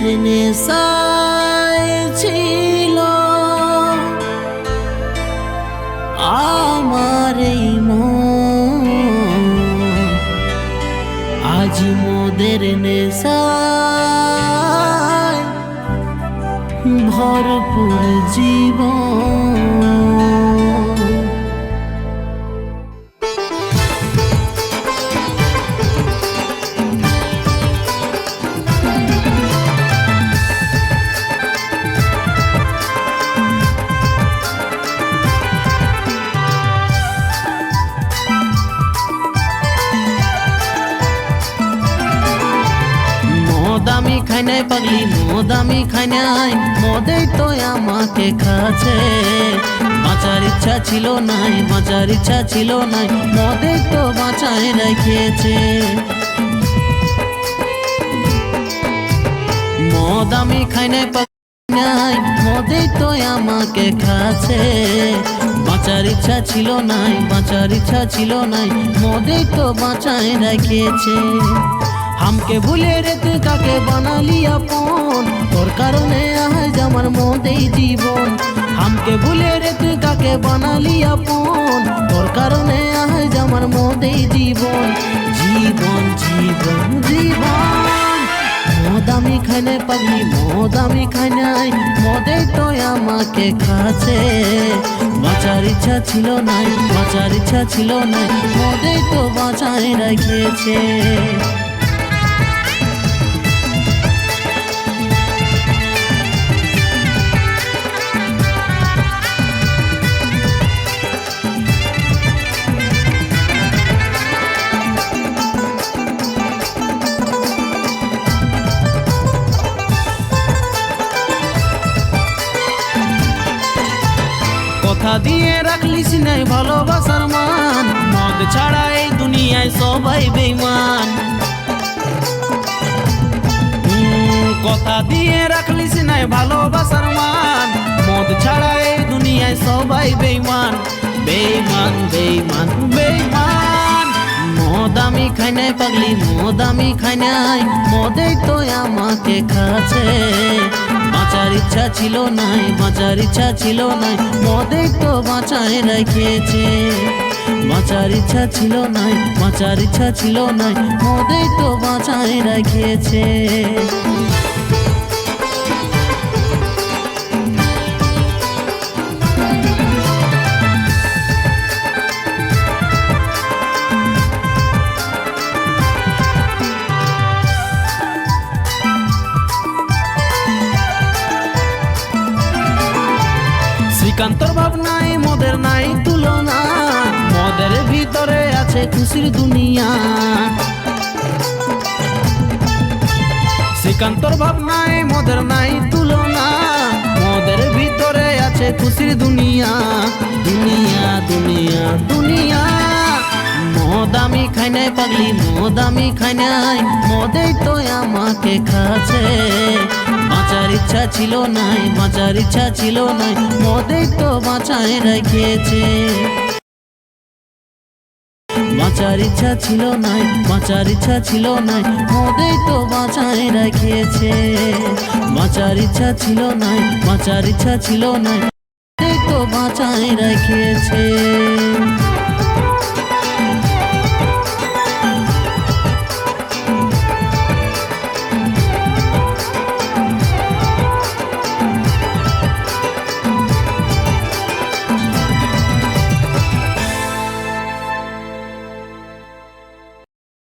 মদের নেশায় ছিল আমার এই মন, আজ মদের নেশায় ভরপুর জীবন। মদ আমি খাই নাই পাগলি, মদ আমি খাই নাই, মদেই তো আমাকে খাচ্ছে। বাঁচার ইচ্ছা ছিল নাই, বাঁচার ইচ্ছা ছিল নাই, মদেই তো বাঁচায় রেখেছে। মদ আমি খাই নাই পাগলি নাই, মদেই তো আমাকে খাচ্ছে। বাঁচার ইচ্ছা ছিল নাই, বাঁচার ইচ্ছা ছিল নাই, মদেই তো বাঁচায় রেখেছে। हमके भूले रे तू काके बनाली अपन, तोर कारणे आज आमार मदेई जीवन। हमके भूले रे तू काके बनाली अपन, तोर कारणे आज आमार मदेई जीवन। जीवन जीवन जीवन मद आमी खाई नाई पागली, मद आमी खाई नाई, मदेई तो आमाके खाচ্ছে। বাঁচার ইচ্ছা ছিল নাই, বাঁচার ইচ্ছা ছিল নাই, মদেই তো বাঁচায় রেখেছে। কথা দিয়ে রাখলিস নাই ভালোবাসার মান, মদ ছাড়া এই দুনিয়ায় সবাই বেঈমান। কথা দিয়ে রাখলিস নাই ভালোবাসার মান, মদ ছাড়া এই দুনিয়ায় সবাই বেঈমান। বেঈমান বেঈমান বেঈমান মদ আমি খাই নাই পাগলি, মদ আমি খাই নাই, মদেই তো আমাকে খাচ্ছে। বাঁচার ইচ্ছা ছিল নাই, বাঁচার ইচ্ছা ছিল নাই, মদেই তো বাঁচায় রেখেছে। বাঁচার ইচ্ছা ছিল নাই, বাঁচার ইচ্ছা ছিল নাই, মদেই তো বাঁচায় রেখেছে। শ্রীকান্তর ভাবনায় মদের নাই তুলনা, মদের ভিতরে আছে খুশির দুনিয়া। শ্রীকান্তর ভাবনায় মদের নাই তুলনা, মদের ভিতরে আছে খুশির দুনিয়া। দুনিয়া দুনিয়া দুনিয়া মদ আমি খাই নাই পাগলি, মদ আমি খাই নাই, মদেই তো আমাকে খাচ্ছে। বাঁচার ইচ্ছা ছিল নাই, বাঁচার ইচ্ছা ছিল নাই, মদেই তো বাঁচায় রেখেছে। বাঁচার ইচ্ছা ছিল নাই, বাঁচার ইচ্ছা ছিল নাই, মদেই তো বাঁচায় রেখেছে। বাঁচার ইচ্ছা ছিল নাই, বাঁচার ইচ্ছা ছিল নাই, মদেই তো বাঁচায় রেখেছে।